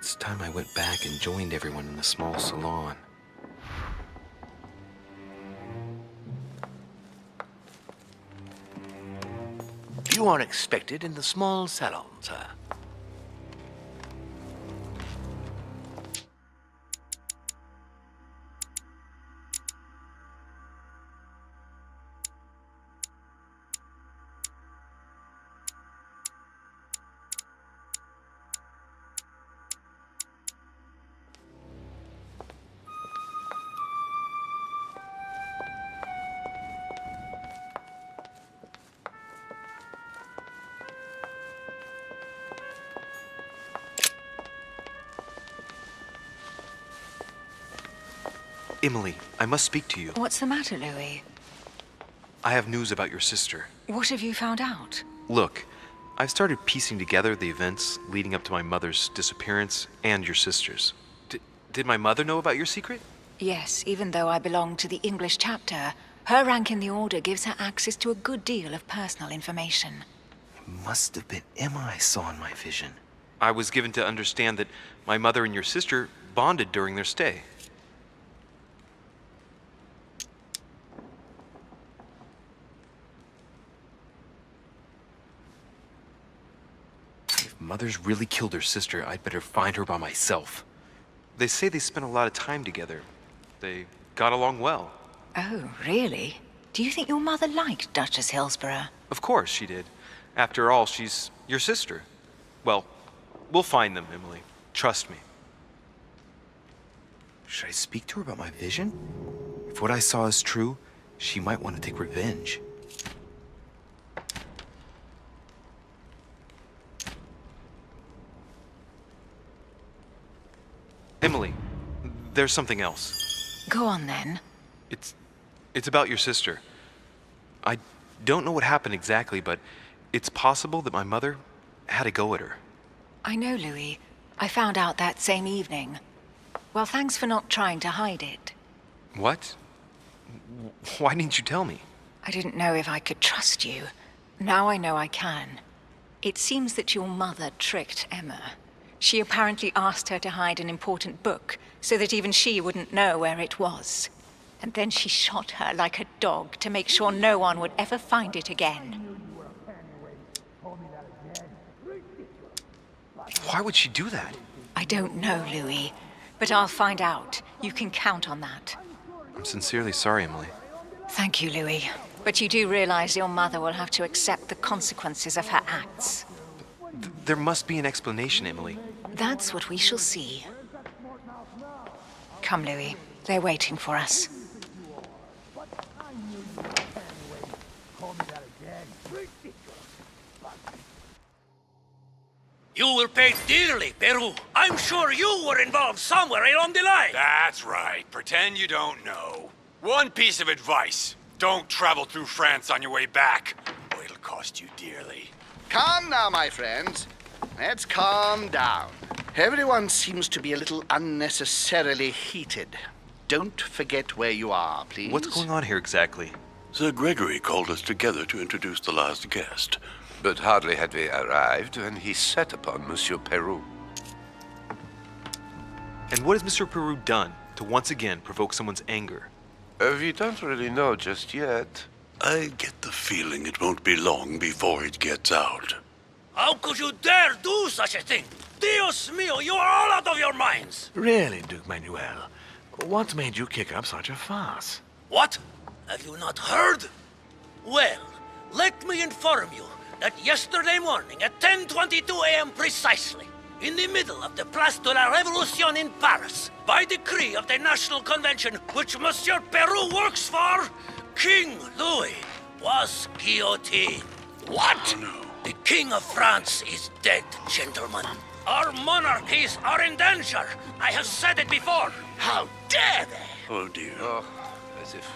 It's time I went back and joined everyone in the small salon. You are expected in the small salon, sir. Emily, I must speak to you. What's the matter, Louis? I have news about your sister. What have you found out? Look, I've started piecing together the events leading up to my mother's disappearance and your sister's. Did my mother know about your secret? Yes, even though I belong to the English chapter, her rank in the Order gives her access to a good deal of personal information. It must have been Emma I saw in my vision. I was given to understand that my mother and your sister bonded during their stay. If Mother's really killed her sister, I'd better find her by myself. They say they spent a lot of time together. They got along well. Oh, really? Do you think your mother liked Duchess Hillsborough? Of course she did. After all, she's your sister. Well, we'll find them, Emily. Trust me. Should I speak to her about my vision? If what I saw is true, she might want to take revenge. Emily, there's something else. Go on, then. It's about your sister. I don't know what happened exactly, but it's possible that my mother had a go at her. I know, Louis. I found out that same evening. Well, thanks for not trying to hide it. What? Why didn't you tell me? I didn't know if I could trust you. Now I know I can. It seems that your mother tricked Emma. She apparently asked her to hide an important book, so that even she wouldn't know where it was. And then she shot her like a dog to make sure no one would ever find it again. Why would she do that? I don't know, Louis, but I'll find out. You can count on that. I'm sincerely sorry, Emily. Thank you, Louis. But you do realize your mother will have to accept the consequences of her acts. There must be an explanation, Emily. That's what we shall see. Come, Louis. They're waiting for us. You will pay dearly, Peru. I'm sure you were involved somewhere along the line. That's right. Pretend you don't know. One piece of advice. Don't travel through France on your way back, or it'll cost you dearly. Calm now, my friends. Let's calm down. Everyone seems to be a little unnecessarily heated. Don't forget where you are, please. What's going on here exactly? Sir Gregory called us together to introduce the last guest. But hardly had we arrived when he set upon Monsieur Peru. And what has Monsieur Peru done to once again provoke someone's anger? We don't really know just yet. I get the feeling it won't be long before it gets out. How could you dare do such a thing? Dios mío, you are all out of your minds. Really, Duke Manuel? What made you kick up such a fuss? What? Have you not heard? Well, let me inform you that yesterday morning at 10:22 a.m. precisely, in the middle of the Place de la Révolution in Paris, by decree of the National Convention which Monsieur Peru works for, King Louis was guillotined. What? Oh, no. The King of France is dead, gentlemen. Our monarchies are in danger. I have said it before. How dare they? Oh, dear. Oh, as if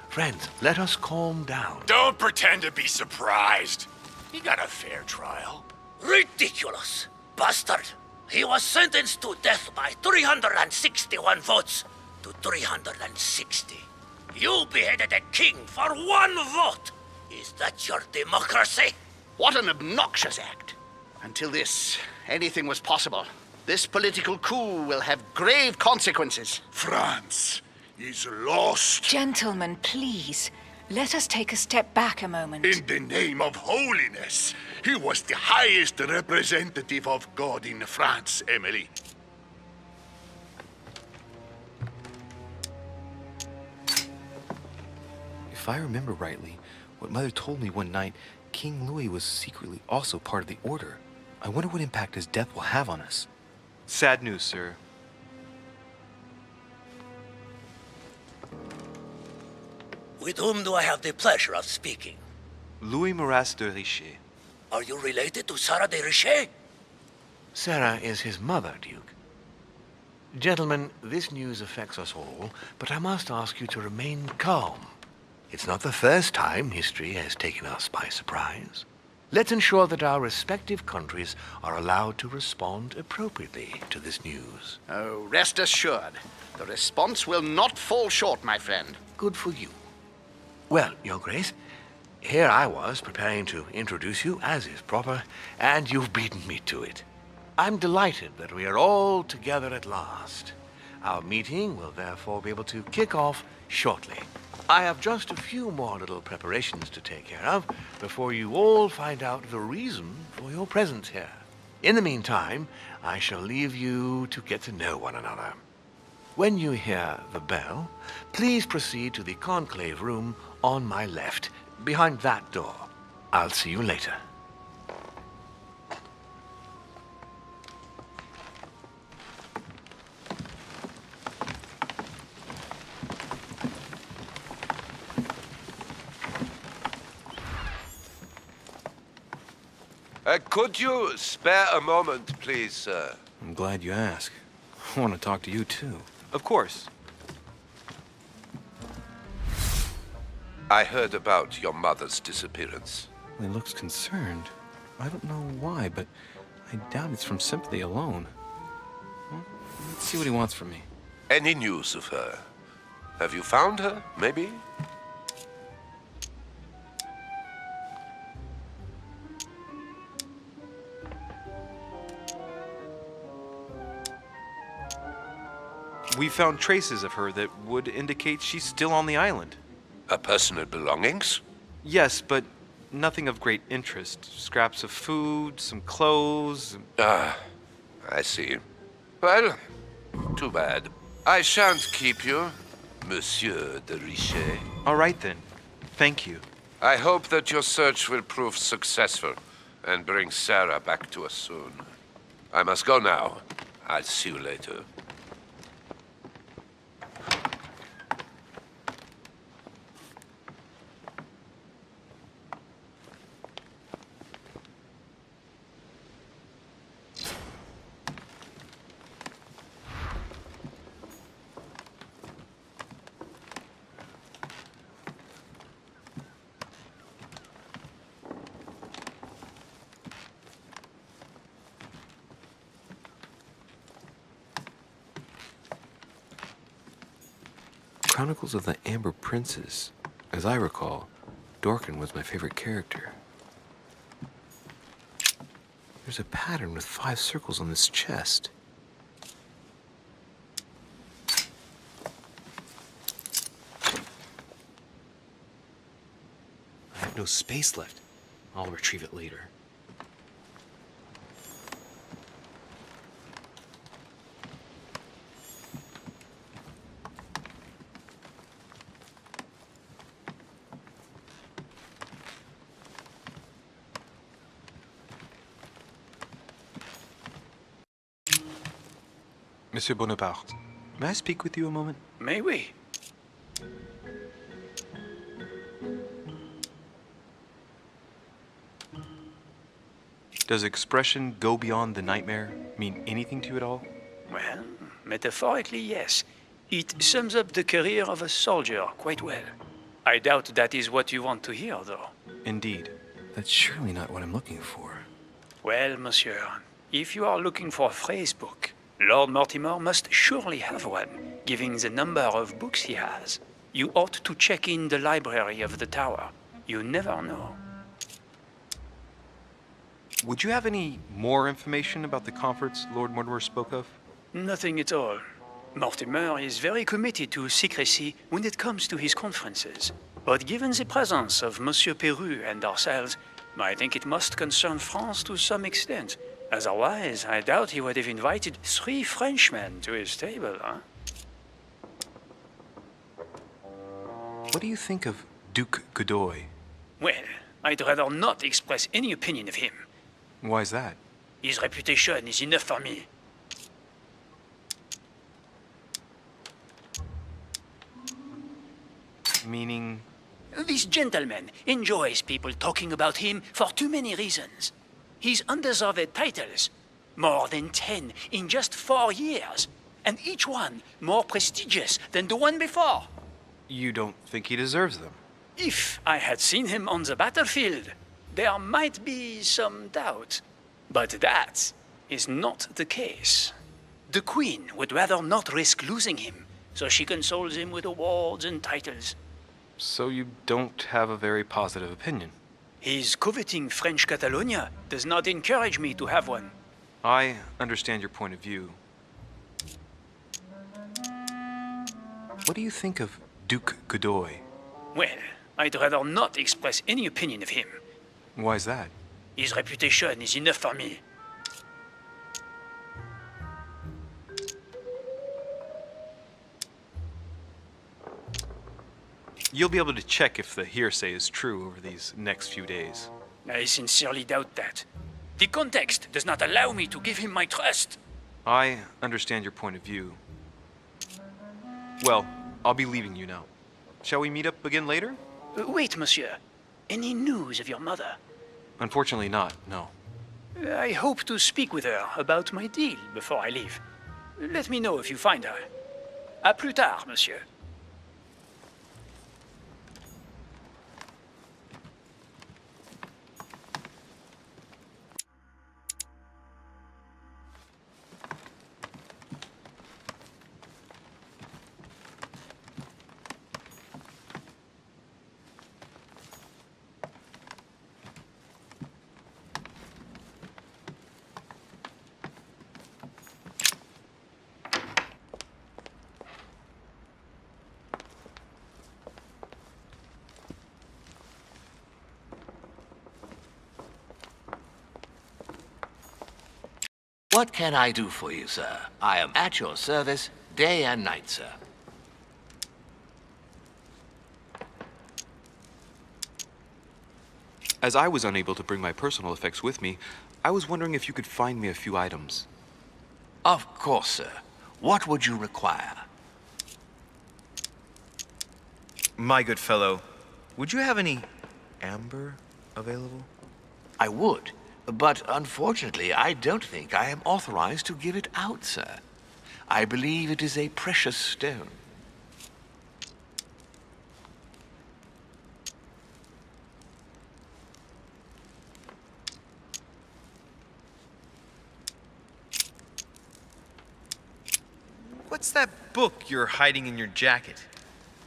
Friends, let us calm down. Don't pretend to be surprised. He got a fair trial. Ridiculous! Bastard! He was sentenced to death by 361 votes to 360. You beheaded a king for one vote! Is that your democracy? What an obnoxious act! Until this, anything was possible. This political coup will have grave consequences. France is lost. Gentlemen, please, let us take a step back a moment. In the name of holiness. He was the highest representative of God in France, Emily. If I remember rightly, what Mother told me one night, King Louis was secretly also part of the Order. I wonder what impact his death will have on us. Sad news, sir. With whom do I have the pleasure of speaking? Louis Maras de Richet. Are you related to Sarah de Richet? Sarah is his mother, Duke. Gentlemen, this news affects us all, but I must ask you to remain calm. It's not the first time history has taken us by surprise. Let's ensure that our respective countries are allowed to respond appropriately to this news. Oh, rest assured, the response will not fall short, my friend. Good for you. Well, Your Grace, here I was preparing to introduce you as is proper, and you've beaten me to it. I'm delighted that we are all together at last. Our meeting will therefore be able to kick off shortly. I have just a few more little preparations to take care of before you all find out the reason for your presence here. In the meantime, I shall leave you to get to know one another. When you hear the bell, please proceed to the conclave room on my left, behind that door. I'll see you later. Could you spare a moment, please, sir? I'm glad you asked. I want to talk to you, too. Of course. I heard about your mother's disappearance. He looks concerned. I don't know why, but I doubt it's from sympathy alone. Well, let's see what he wants from me. Any news of her? Have you found her, maybe? We found traces of her that would indicate she's still on the island. Her personal belongings? Yes, but nothing of great interest. Scraps of food, some clothes. Ah, I see. Well, too bad. I shan't keep you, Monsieur de Richet. All right, then. Thank you. I hope that your search will prove successful and bring Sarah back to us soon. I must go now. I'll see you later. Chronicles of the Amber Princes. As I recall, Dorkin was my favorite character. There's a pattern with 5 circles on this chest. I have no space left. I'll retrieve it later. Monsieur Bonaparte, may I speak with you a moment? May we? Does expression "go beyond the nightmare" mean anything to you at all? Well, metaphorically, yes. It sums up the career of a soldier quite well. I doubt that is what you want to hear, though. Indeed. That's surely not what I'm looking for. Well, monsieur, if you are looking for a phrase book, Lord Mortimer must surely have one, given the number of books he has. You ought to check in the library of the tower. You never know. Would you have any more information about the conference Lord Mortimer spoke of? Nothing at all. Mortimer is very committed to secrecy when it comes to his conferences. But given the presence of Monsieur Peru and ourselves, I think it must concern France to some extent. Otherwise, I doubt he would have invited 3 Frenchmen to his table, huh? What do you think of Duke Godoy? Well, I'd rather not express any opinion of him. Why is that? His reputation is enough for me. Meaning? This gentleman enjoys people talking about him for too many reasons. His undeserved titles, more than 10 in just 4 years, and each one more prestigious than the one before. You don't think he deserves them? If I had seen him on the battlefield, there might be some doubt. But that is not the case. The Queen would rather not risk losing him, so she consoles him with awards and titles. So you don't have a very positive opinion? His coveting French Catalonia does not encourage me to have one. I understand your point of view. What do you think of Duke Godoy? Well, I'd rather not express any opinion of him. Why is that? His reputation is enough for me. You'll be able to check if the hearsay is true over these next few days. I sincerely doubt that. The context does not allow me to give him my trust. I understand your point of view. Well, I'll be leaving you now. Shall we meet up again later? Wait, monsieur. Any news of your mother? Unfortunately not, no. I hope to speak with her about my deal before I leave. Let me know if you find her. À plus tard, monsieur. What can I do for you, sir? I am at your service day and night, sir. As I was unable to bring my personal effects with me, I was wondering if you could find me a few items. Of course, sir. What would you require? My good fellow, would you have any amber available? I would, but unfortunately, I don't think I am authorized to give it out, sir. I believe it is a precious stone. What's that book you're hiding in your jacket?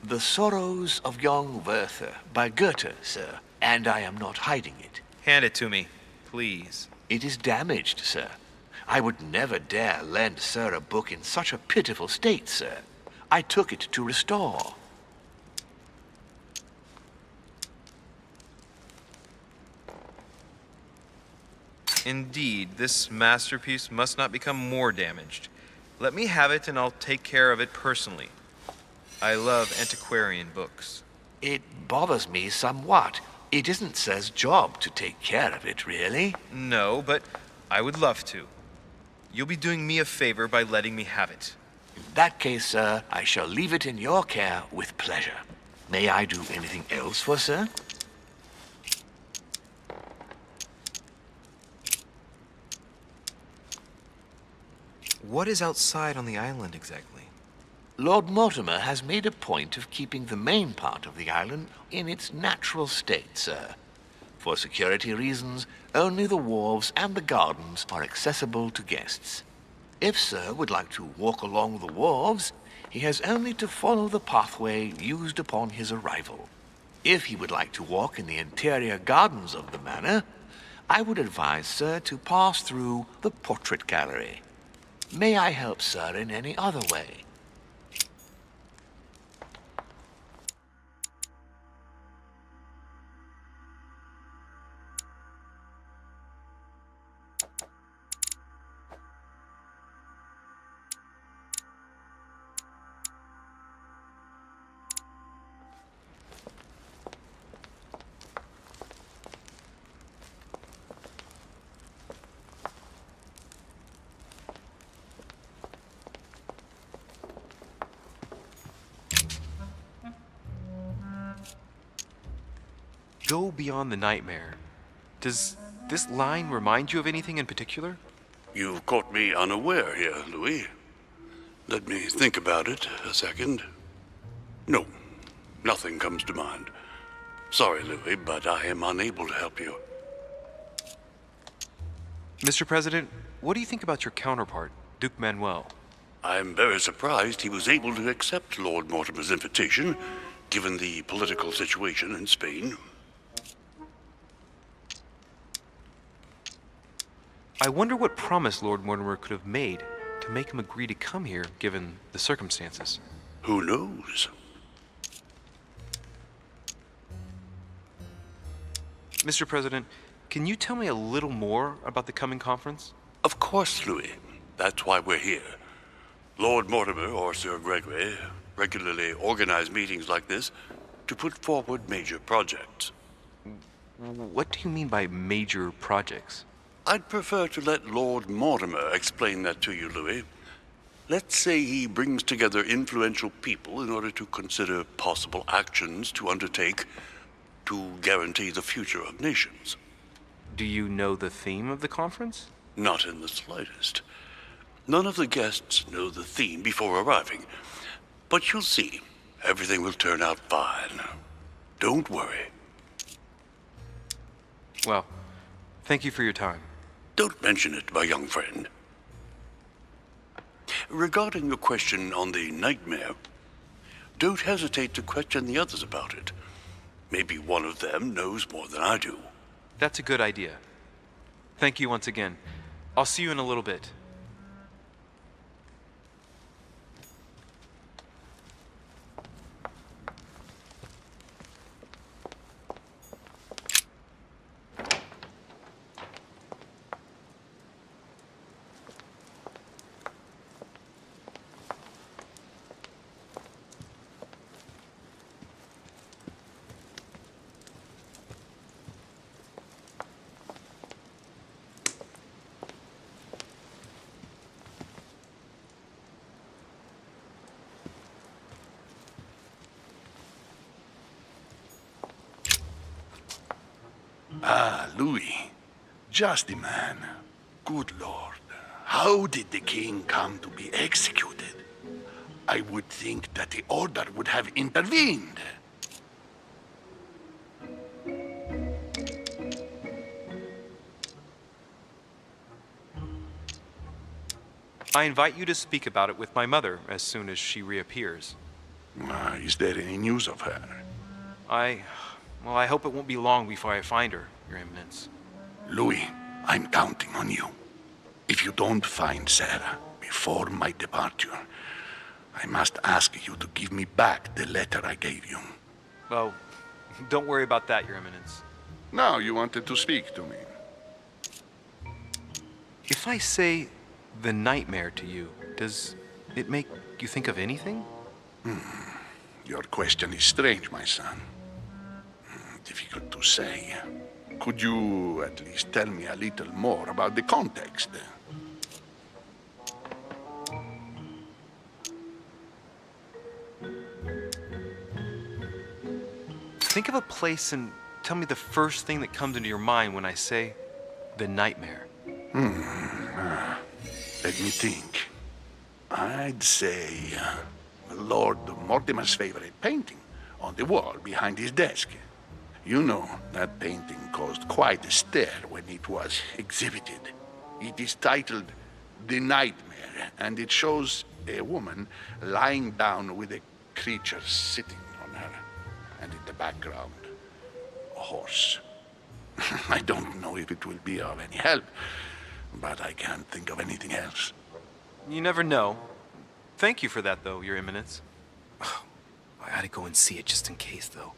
The Sorrows of Young Werther by Goethe, sir, and I am not hiding it. Hand it to me, please. It is damaged, sir. I would never dare lend sir a book in such a pitiful state, sir. I took it to restore. Indeed, this masterpiece must not become more damaged. Let me have it and I'll take care of it personally. I love antiquarian books. It bothers me somewhat. It isn't sir's job to take care of it, really. No, but I would love to. You'll be doing me a favor by letting me have it. In that case, sir, I shall leave it in your care with pleasure. May I do anything else for sir? What is outside on the island exactly? Lord Mortimer has made a point of keeping the main part of the island in its natural state, sir. For security reasons, only the wharves and the gardens are accessible to guests. If sir would like to walk along the wharves, he has only to follow the pathway used upon his arrival. If he would like to walk in the interior gardens of the manor, I would advise, sir, to pass through the portrait gallery. May I help, sir, in any other way? Go beyond the nightmare. Does this line remind you of anything in particular? You've caught me unaware here, Louis. Let me think about it a second. No, nothing comes to mind. Sorry, Louis, but I am unable to help you. Mr. President, what do you think about your counterpart, Duke Manuel? I'm very surprised he was able to accept Lord Mortimer's invitation, given the political situation in Spain. I wonder what promise Lord Mortimer could have made to make him agree to come here, given the circumstances. Who knows? Mr. President, can you tell me a little more about the coming conference? Of course, Louis. That's why we're here. Lord Mortimer or Sir Gregory regularly organize meetings like this to put forward major projects. What do you mean by major projects? I'd prefer to let Lord Mortimer explain that to you, Louis. Let's say he brings together influential people in order to consider possible actions to undertake to guarantee the future of nations. Do you know the theme of the conference? Not in the slightest. None of the guests know the theme before arriving. But you'll see, everything will turn out fine. Don't worry. Well, thank you for your time. Don't mention it, my young friend. Regarding your question on the nightmare, don't hesitate to question the others about it. Maybe one of them knows more than I do. That's a good idea. Thank you once again. I'll see you in a little bit. Ah, Louis. Just the man. Good Lord. How did the king come to be executed? I would think that the order would have intervened. I invite you to speak about it with my mother as soon as she reappears. Is there any news of her? Well, I hope it won't be long before I find her, Your Eminence. Louis, I'm counting on you. If you don't find Sarah before my departure, I must ask you to give me back the letter I gave you. Well, don't worry about that, Your Eminence. Now you wanted to speak to me. If I say the nightmare to you, does it make you think of anything? Your question is strange, my son. Difficult to say. Could you at least tell me a little more about the context? Think of a place and tell me the first thing that comes into your mind when I say the nightmare. Let me think. I'd say Lord Mortimer's favorite painting on the wall behind his desk. You know, that painting caused quite a stir when it was exhibited. It is titled The Nightmare, and it shows a woman lying down with a creature sitting on her, and in the background, a horse. I don't know if it will be of any help, but I can't think of anything else. You never know. Thank you for that, though, Your Eminence. I ought to go and see it just in case, though.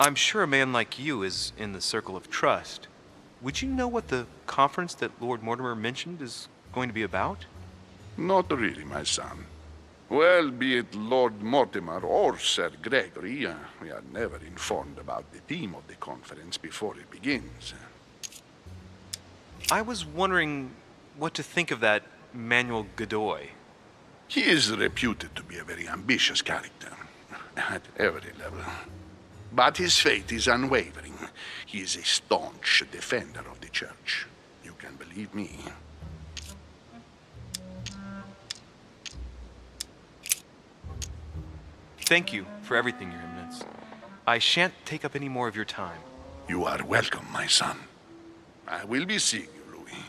I'm sure a man like you is in the circle of trust. Would you know what the conference that Lord Mortimer mentioned is going to be about? Not really, my son. Well, be it Lord Mortimer or Sir Gregory, we are never informed about the theme of the conference before it begins. I was wondering what to think of that Manuel Godoy. He is reputed to be a very ambitious character, at every level. But his faith is unwavering. He is a staunch defender of the church. You can believe me. Thank you for everything, Your Eminence. I shan't take up any more of your time. You are welcome, my son. I will be seeing you, Louis.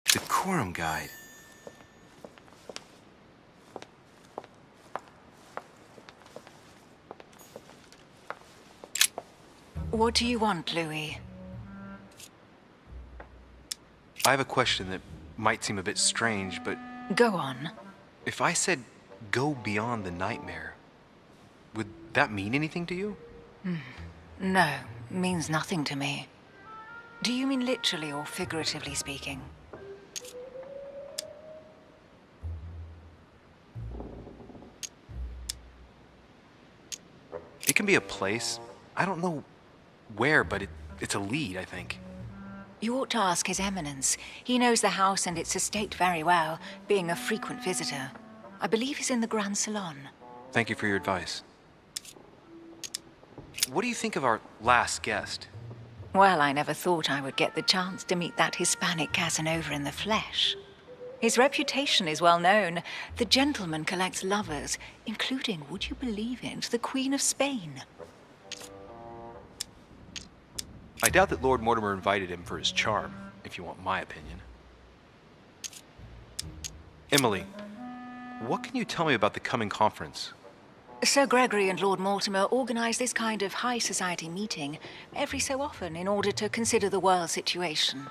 Decorum guide. What do you want, Louis? I have a question that might seem a bit strange, but Go on. if I said go beyond the nightmare, would that mean anything to you? No, means nothing to me. Do you mean literally or figuratively speaking? It can be a place. I don't know where, but it's a lead, I think. You ought to ask His Eminence. He knows the house and its estate very well, being a frequent visitor. I believe he's in the Grand Salon. Thank you for your advice. What do you think of our last guest? Well, I never thought I would get the chance to meet that Hispanic Casanova in the flesh. His reputation is well known. The gentleman collects lovers, including, would you believe it, the Queen of Spain. I doubt that Lord Mortimer invited him for his charm, if you want my opinion. Emily, what can you tell me about the coming conference? Sir Gregory and Lord Mortimer organize this kind of high society meeting every so often in order to consider the world situation.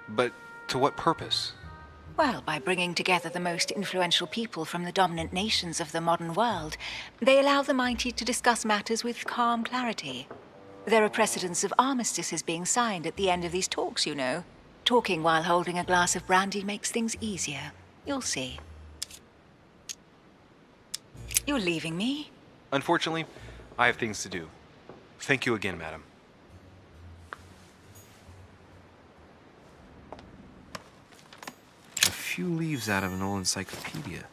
But to what purpose? Well, by bringing together the most influential people from the dominant nations of the modern world, they allow the mighty to discuss matters with calm clarity. There are precedents of armistices being signed at the end of these talks, you know. Talking while holding a glass of brandy makes things easier. You'll see. You're leaving me? Unfortunately, I have things to do. Thank you again, madam. A few leaves out of an old encyclopedia.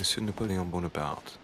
Monsieur Napoleon Bonaparte.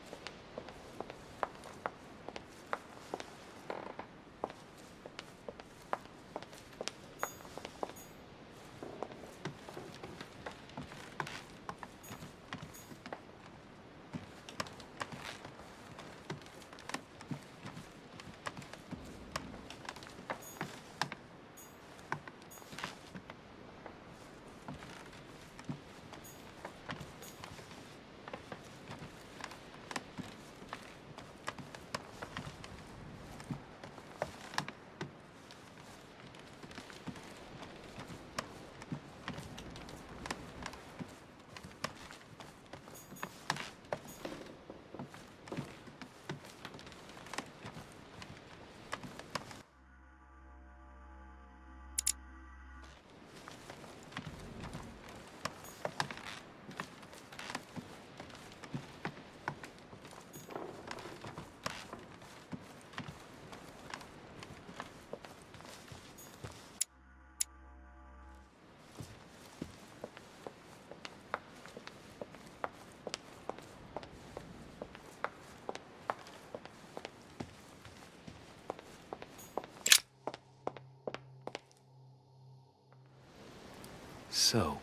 So,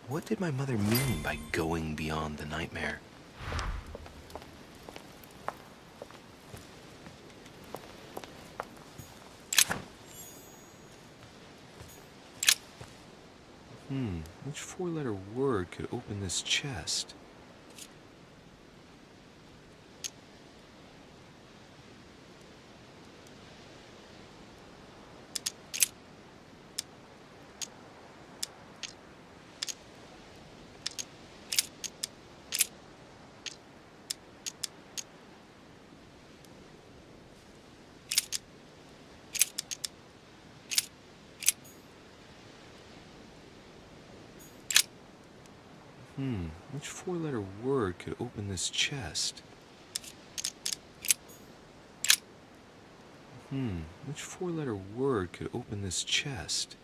what did my mother mean by going beyond the nightmare? Which four-letter word could open this chest? Which four-letter word could open this chest? Which four-letter word could open this chest?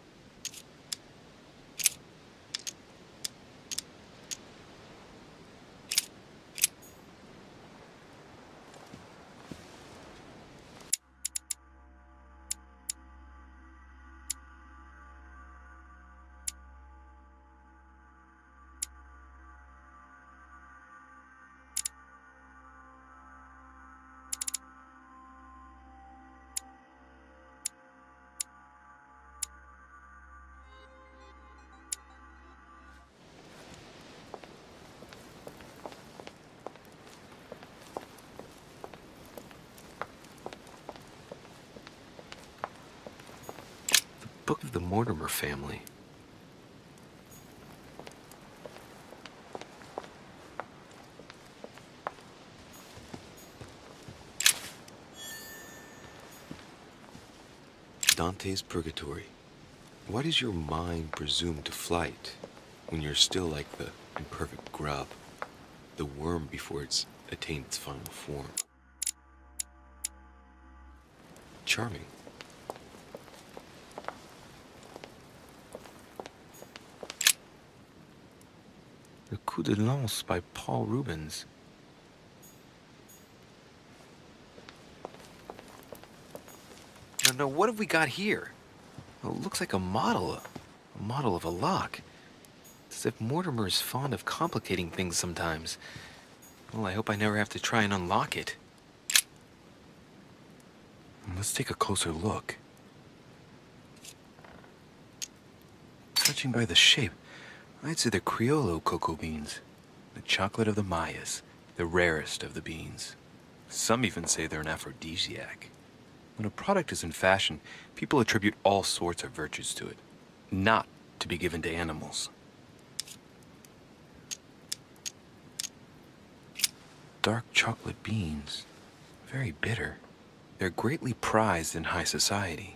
Book of the Mortimer family. Dante's Purgatory. Why does your mind presume to flight when you're still like the imperfect grub, the worm before it's attained its final form? Charming. Le Coup de Lance by Paul Rubens. Now, what have we got here? Well, it looks like a model of a lock. It's as if Mortimer is fond of complicating things sometimes. Well, I hope I never have to try and unlock it. Let's take a closer look. Judging by the shape, I'd say they're Criollo cocoa beans. The chocolate of the Mayas, the rarest of the beans. Some even say they're an aphrodisiac. When a product is in fashion, people attribute all sorts of virtues to it, not to be given to animals. Dark chocolate beans, very bitter. They're greatly prized in high society.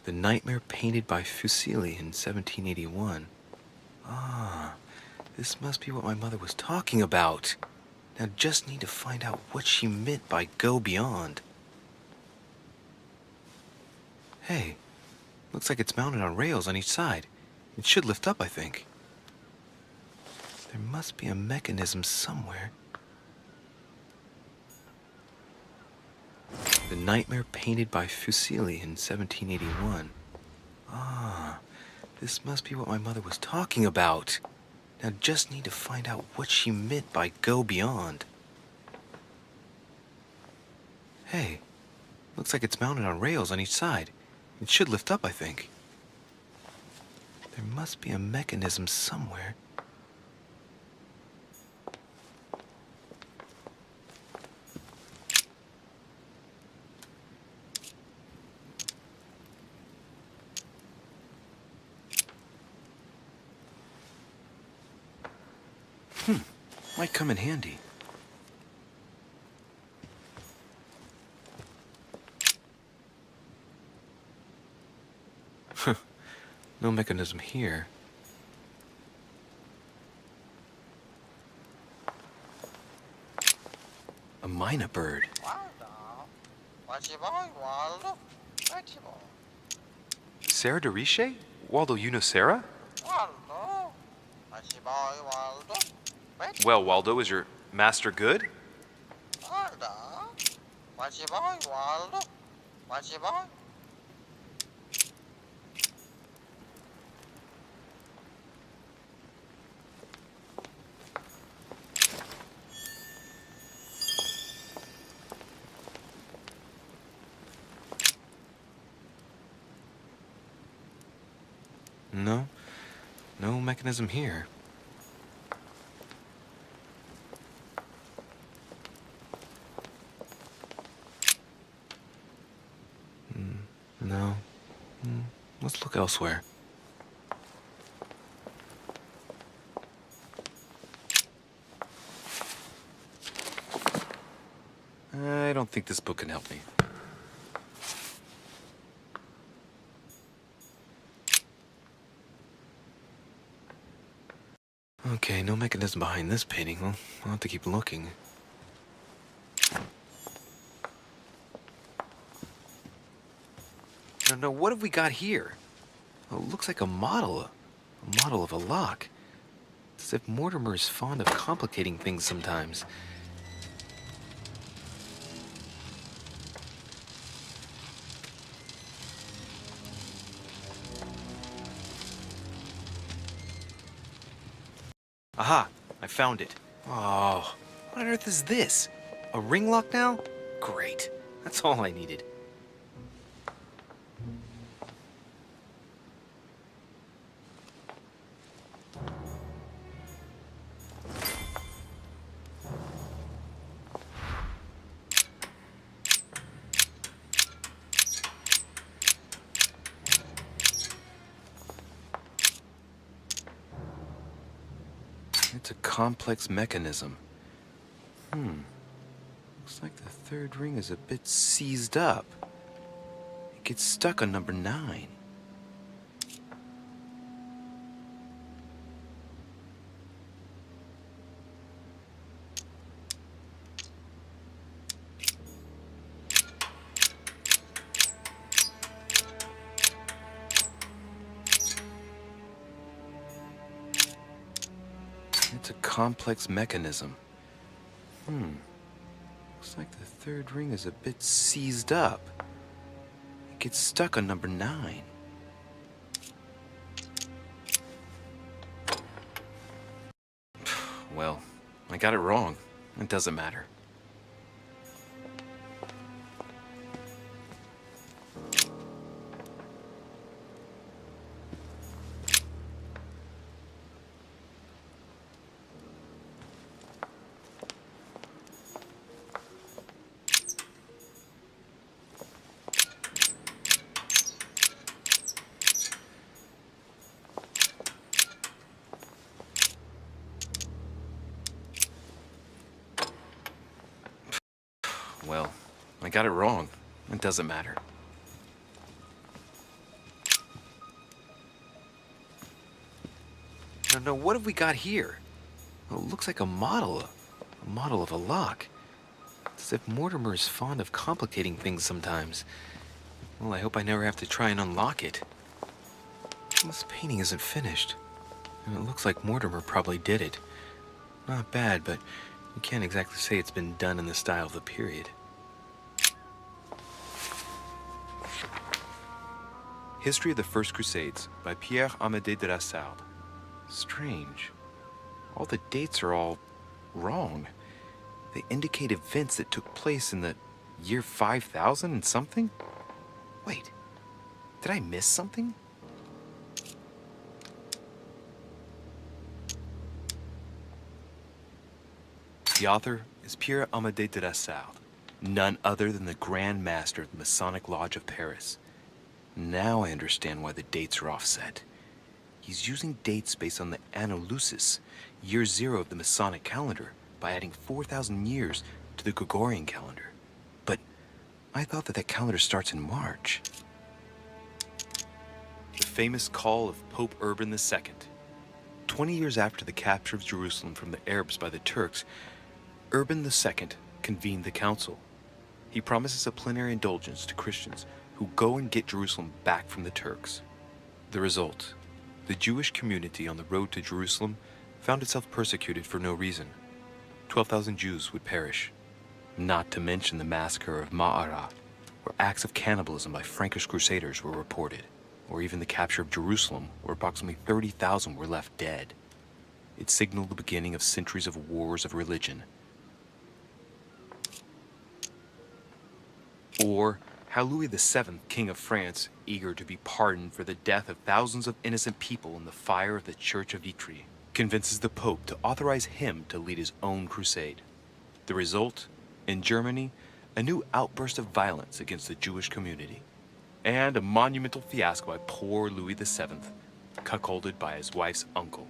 The nightmare painted by Fuseli in 1781. Ah, this must be what my mother was talking about. Now just need to find out what she meant by go beyond. Hey, looks like it's mounted on rails on each side. It should lift up, I think. There must be a mechanism somewhere. The nightmare painted by Fuseli in 1781. Ah, this must be what my mother was talking about. Now just need to find out what she meant by go beyond. Hey, looks like it's mounted on rails on each side. It should lift up, I think. There must be a mechanism somewhere. Might come in handy. No mechanism here. A mynah bird. Sarah de Riche? Waldo, you know Sarah? Well, Waldo, is your master good? No, no mechanism here. No. Let's look elsewhere. I don't think this book can help me. Okay, no mechanism behind this painting. Well, I'll have to keep looking. No, what have we got here? Oh, it looks like a model of a lock. It's as if Mortimer is fond of complicating things sometimes. Aha! I found it. Oh, what on earth is this? A ring lock now? Great. That's all I needed. It's a complex mechanism. Looks like the third ring is a bit seized up. It gets stuck on number 9. It's a complex mechanism. Looks like the third ring is a bit seized up. It gets stuck on number 9. Well, I got it wrong. It doesn't matter. Well, I got it wrong. It doesn't matter. No, what have we got here? Well, it looks like a model of a lock. It's as if Mortimer is fond of complicating things sometimes. Well, I hope I never have to try and unlock it. This painting isn't finished, and it looks like Mortimer probably did it. Not bad, but you can't exactly say it's been done in the style of the period. History of the First Crusades by Pierre Amédée de la Sarde. Strange. All the dates are all wrong. They indicate events that took place in the year 5000 and something? Wait, did I miss something? The author is Pierre Amédée de la Sarde, none other than the Grand Master of the Masonic Lodge of Paris. Now I understand why the dates are offset. He's using dates based on the Anno Lucis, year 0 of the Masonic calendar, by adding 4,000 years to the Gregorian calendar. But I thought that calendar starts in March. The famous call of Pope Urban II. 20 years after the capture of Jerusalem from the Arabs by the Turks, Urban II convened the council. He promises a plenary indulgence to Christians who go and get Jerusalem back from the Turks. The result: the Jewish community on the road to Jerusalem found itself persecuted for no reason. 12,000 Jews would perish, not to mention the massacre of Ma'ara, where acts of cannibalism by Frankish crusaders were reported, or even the capture of Jerusalem, where approximately 30,000 were left dead. It signaled the beginning of centuries of wars of religion. Or how Louis VII, King of France, eager to be pardoned for the death of thousands of innocent people in the fire of the Church of Vitry, convinces the Pope to authorize him to lead his own crusade. The result? In Germany, a new outburst of violence against the Jewish community, and a monumental fiasco by poor Louis VII, cuckolded by his wife's uncle.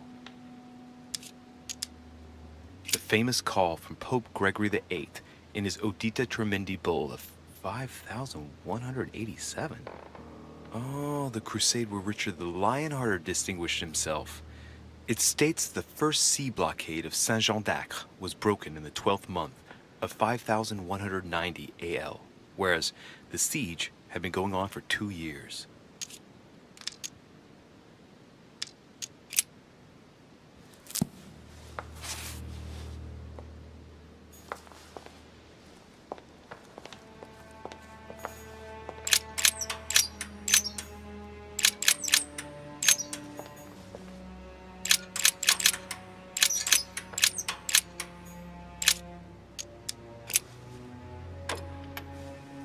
The famous call from Pope Gregory VIII in his Audita Tremendi bull of 5,187. Oh, the crusade where Richard the Lionhearted distinguished himself. It states the first sea blockade of Saint-Jean d'Acre was broken in the 12th month of 5,190 AL, whereas the siege had been going on for 2 years.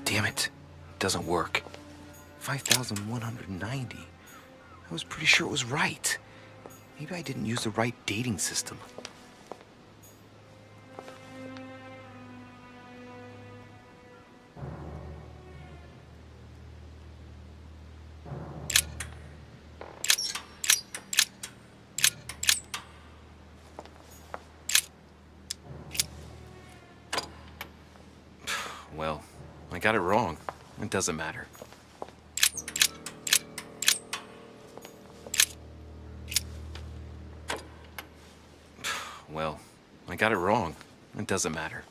Damn it, doesn't work. 5,190. I was pretty sure it was right. Maybe I didn't use the right dating system. Well, I got it wrong. It doesn't matter. Well, I got it wrong. It doesn't matter.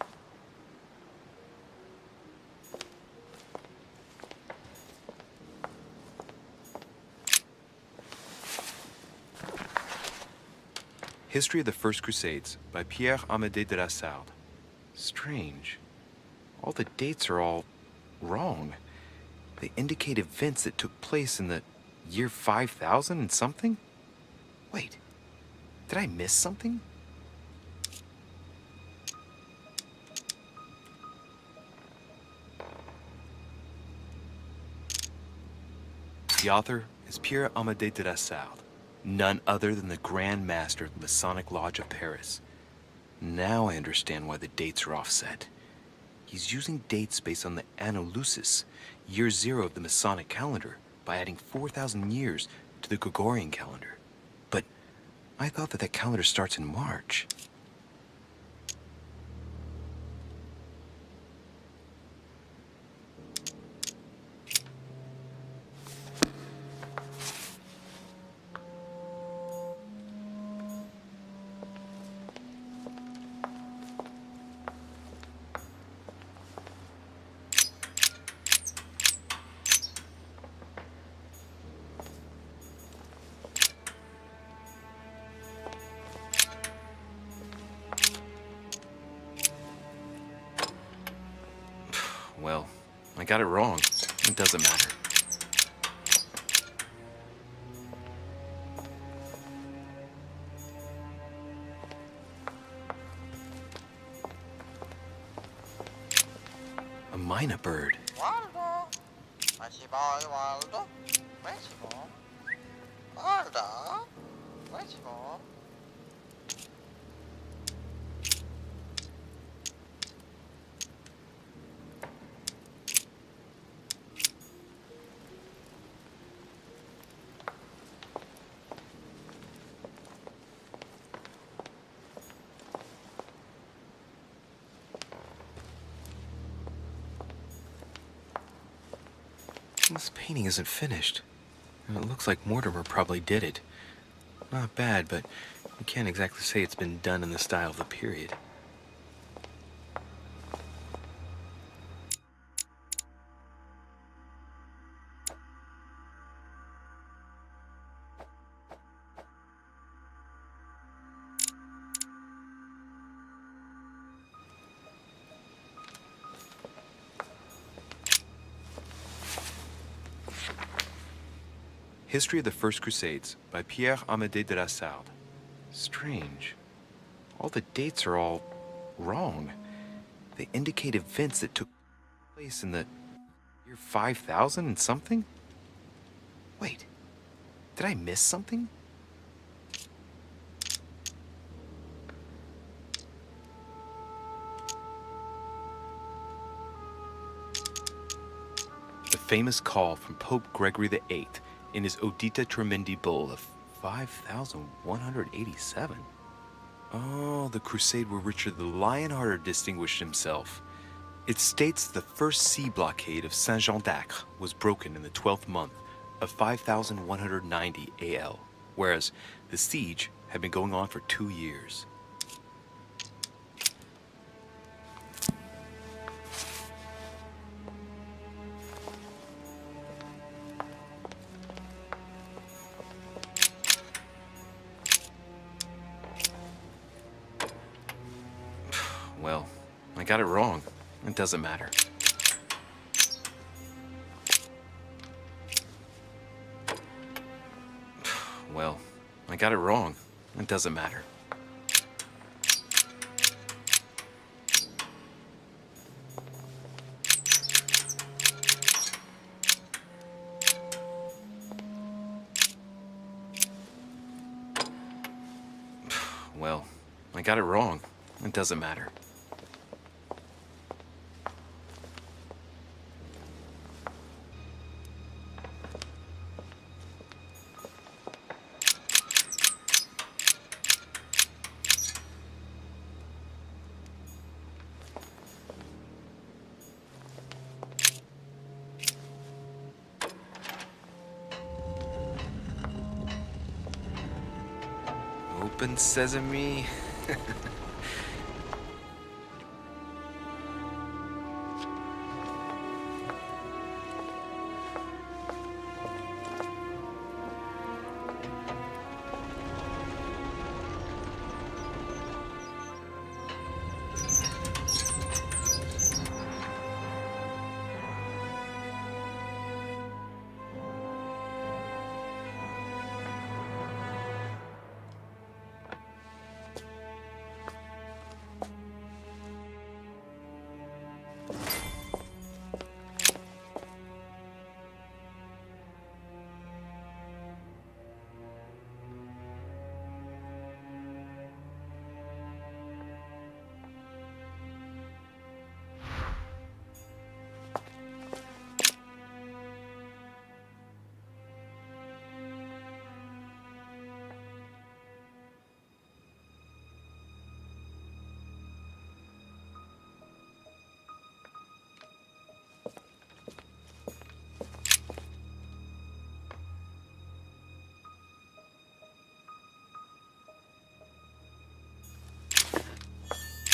History of the First Crusades by Pierre Amédée de la Sarde. Strange. All the dates are all wrong. They indicate events that took place in the year 5000 and something? Wait, did I miss something? The author is Pierre Amédée de la Sarde, none other than the Grand Master of the Masonic Lodge of Paris. Now I understand why the dates are offset. He's using dates based on the Anno Lucis, year 0 of the Masonic calendar, by adding 4,000 years to the Gregorian calendar. But I thought that calendar starts in March. Well, I got it wrong. It doesn't matter. A mynah bird. Waldo. Where's your boy, Waldo? Where's your mom? Waldo. Where's your mom? This painting isn't finished. And it looks like Mortimer probably did it. Not bad, but you can't exactly say it's been done in the style of the period. History of the First Crusades by Pierre Amédée de la Sarde. Strange. All the dates are all wrong. They indicate events that took place in the year 5000 and something? Wait, did I miss something? The famous call from Pope Gregory VIII in his Audita Tremendi Bull of 5187. Oh, the crusade where Richard the Lionhearted distinguished himself. It states the first sea blockade of Saint-Jean d'Acre was broken in the 12th month of 5190 AL, whereas the siege had been going on for 2 years. Well, I got it wrong. It doesn't matter. Well, I got it wrong. It doesn't matter. Well, I got it wrong. It doesn't matter. Open sesame.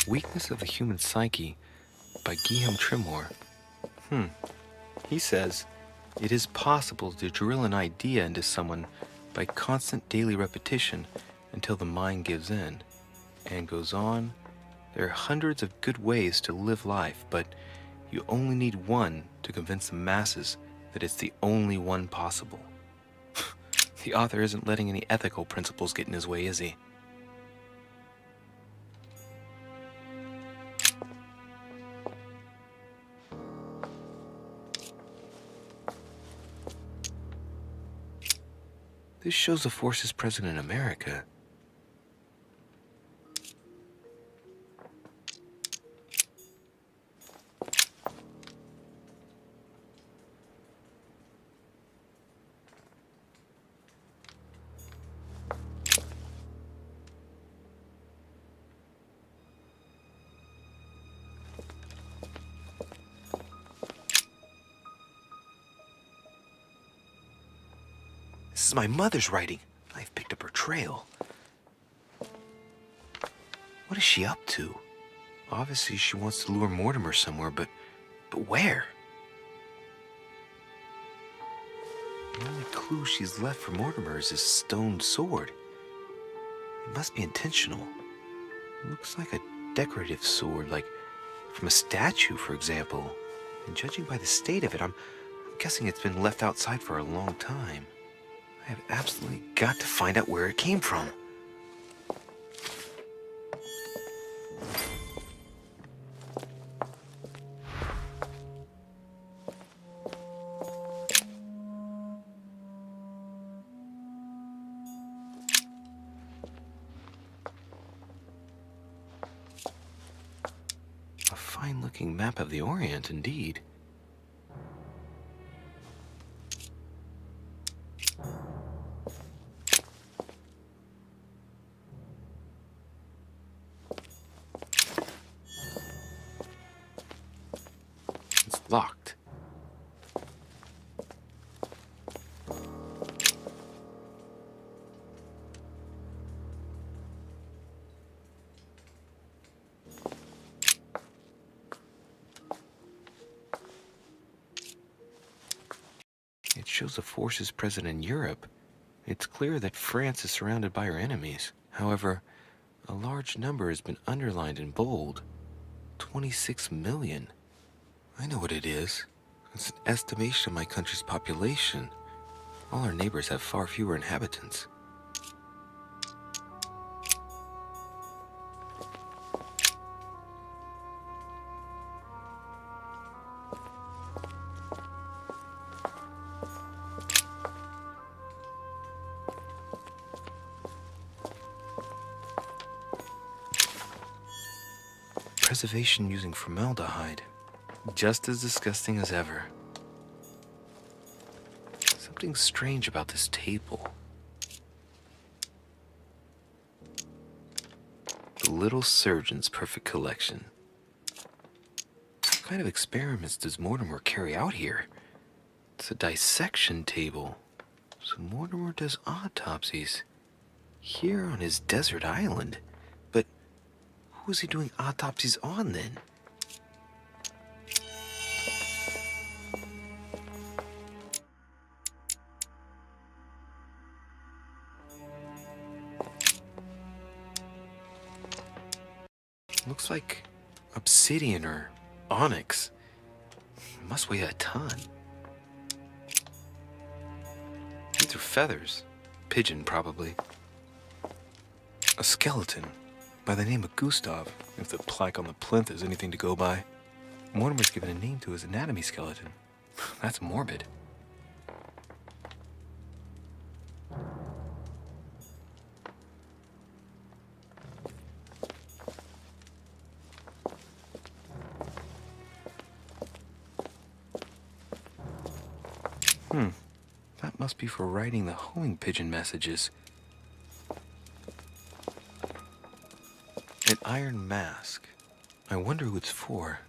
Weakness of the Human Psyche by Guillaume Trimore. He says, it is possible to drill an idea into someone by constant daily repetition until the mind gives in. And goes on, there are hundreds of good ways to live life, but You only need one to convince the masses that it's the only one possible. The author isn't letting any ethical principles get in his way, is he? This shows the forces present in America. This is my mother's writing. I've picked up her trail. What is she up to? Obviously, she wants to lure Mortimer somewhere, but where? The only clue she's left for Mortimer is his stone sword. It must be intentional. It looks like a decorative sword, like from a statue, for example. And judging by the state of it, I'm guessing it's been left outside for a long time. I have absolutely got to find out where it came from. A fine-looking map of the Orient, indeed. It's locked. It shows the forces present in Europe. It's clear that France is surrounded by her enemies. However, a large number has been underlined in bold. 26 million. I know what it is. It's an estimation of my country's population. All our neighbors have far fewer inhabitants. Preservation using formaldehyde. Just as disgusting as ever. Something strange about this table. The Little Surgeon's Perfect Collection. What kind of experiments does Mortimer carry out here? It's a dissection table. So Mortimer does autopsies. Here on his desert island. But who is he doing autopsies on then? Looks like obsidian or onyx. It must weigh a ton. These are feathers. Pigeon, probably. A skeleton by the name of Gustav, if the plaque on the plinth is anything to go by. Mortimer's given a name to his anatomy skeleton. That's morbid. That must be for writing the homing pigeon messages. An iron mask. I wonder who it's for.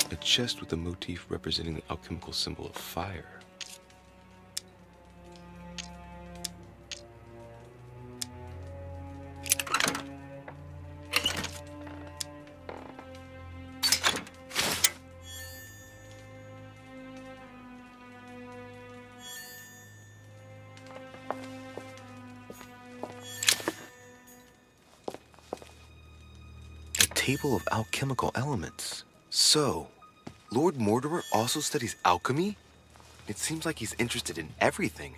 A chest with a motif representing the alchemical symbol of fire. table of alchemical elements. So, Lord Mortimer also studies alchemy? It seems like he's interested in everything.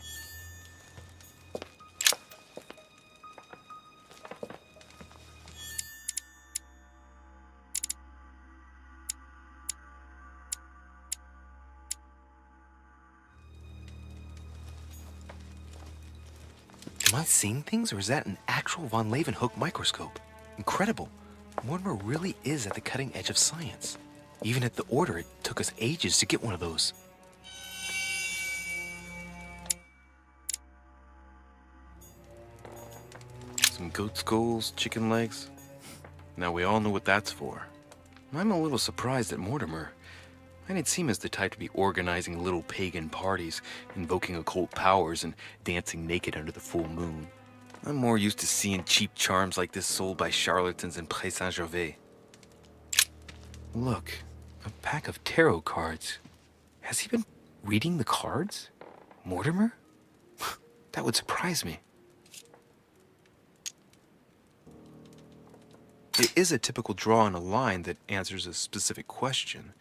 Am I seeing things, or is that an actual von Leeuwenhoek microscope? Incredible. Mortimer really is at the cutting edge of science. Even at the Order, it took us ages to get one of those. Some goat skulls, chicken legs. Now we all know what that's for. I'm a little surprised at Mortimer. I didn't seem as the type to be organizing little pagan parties, invoking occult powers, and dancing naked under the full moon. I'm more used to seeing cheap charms like this sold by charlatans in Pré Saint-Gervais. Look, a pack of tarot cards. Has he been reading the cards? Mortimer? That would surprise me. It is a typical draw in a line that answers a specific question.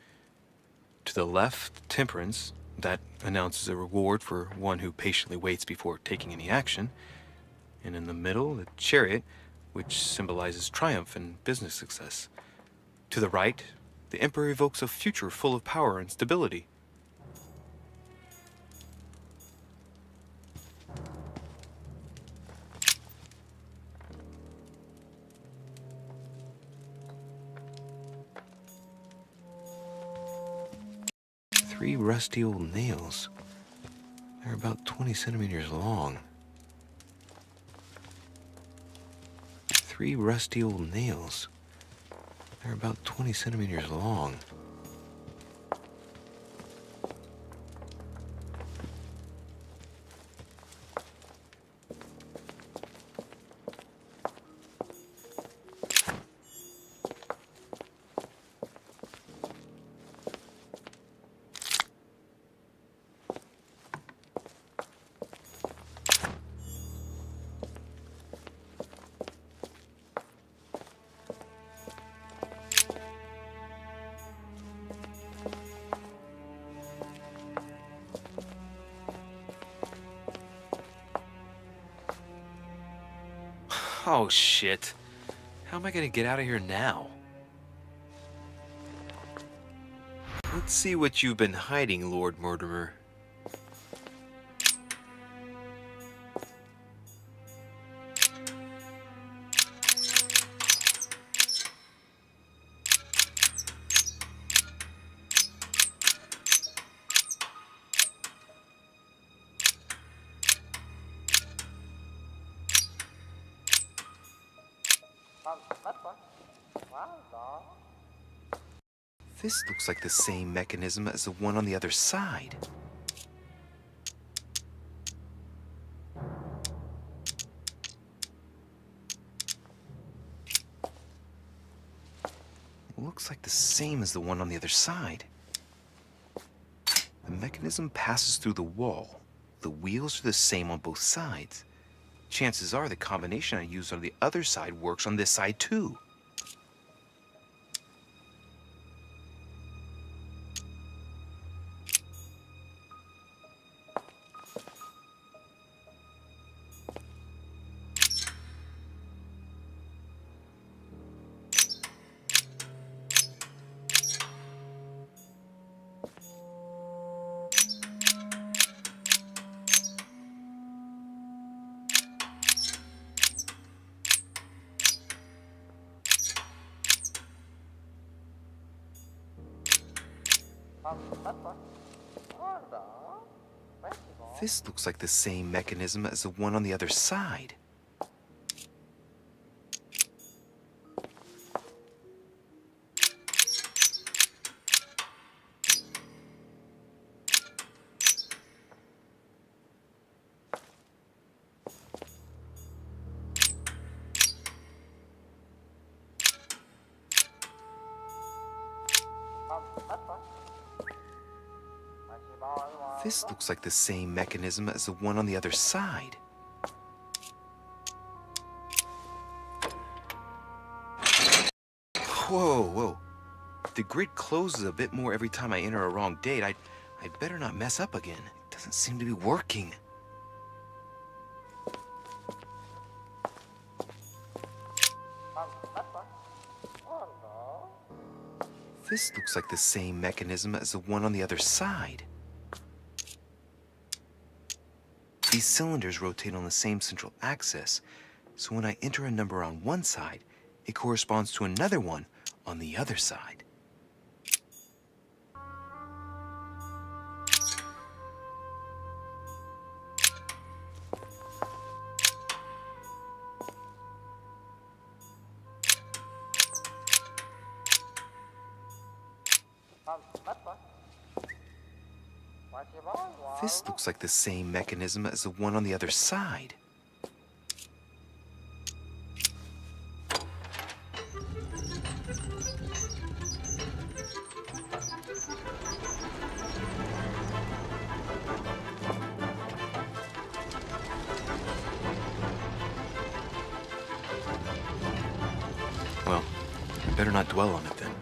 To the left, temperance, that announces a reward for one who patiently waits before taking any action. And in the middle, the chariot, which symbolizes triumph and business success. To the right, the emperor evokes a future full of power and stability. Three rusty old nails. They're about 20 centimeters long. Three rusty old nails. They're about 20 centimeters long. Oh, shit. How am I gonna get out of here now? Let's see what you've been hiding, Lord Mortimer. This looks like the same mechanism as the one on the other side. Looks like the same as the one on the other side. The mechanism passes through the wall. The wheels are the same on both sides. Chances are the combination I used on the other side works on this side too. This looks like the same mechanism as the one on the other side. This looks like the same mechanism as the one on the other side. Whoa, whoa. If the grid closes a bit more every time I enter a wrong date, I'd better not mess up again. It doesn't seem to be working. This looks like the same mechanism as the one on the other side. These cylinders rotate on the same central axis, so when I enter a number on one side, it corresponds to another one on the other side. This looks like the same mechanism as the one on the other side. Well, I better not dwell on it then.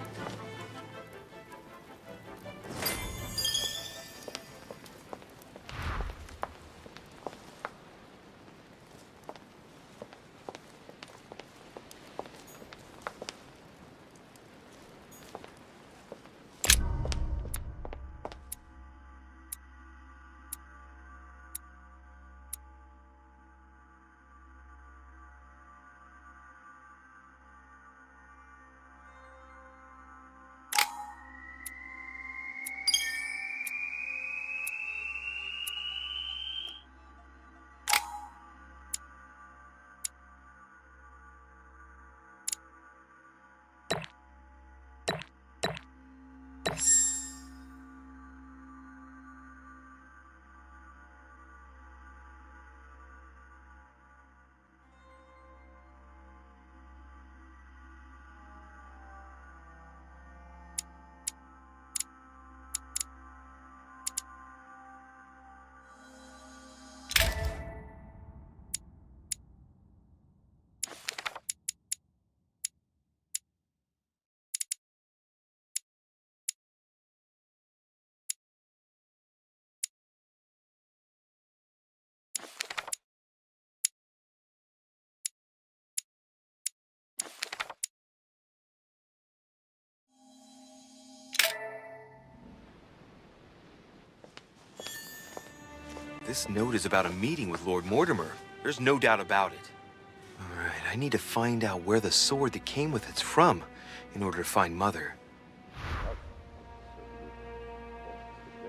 This note is about a meeting with Lord Mortimer. There's no doubt about it. All right, I need to find out where the sword that came with it's from in order to find Mother.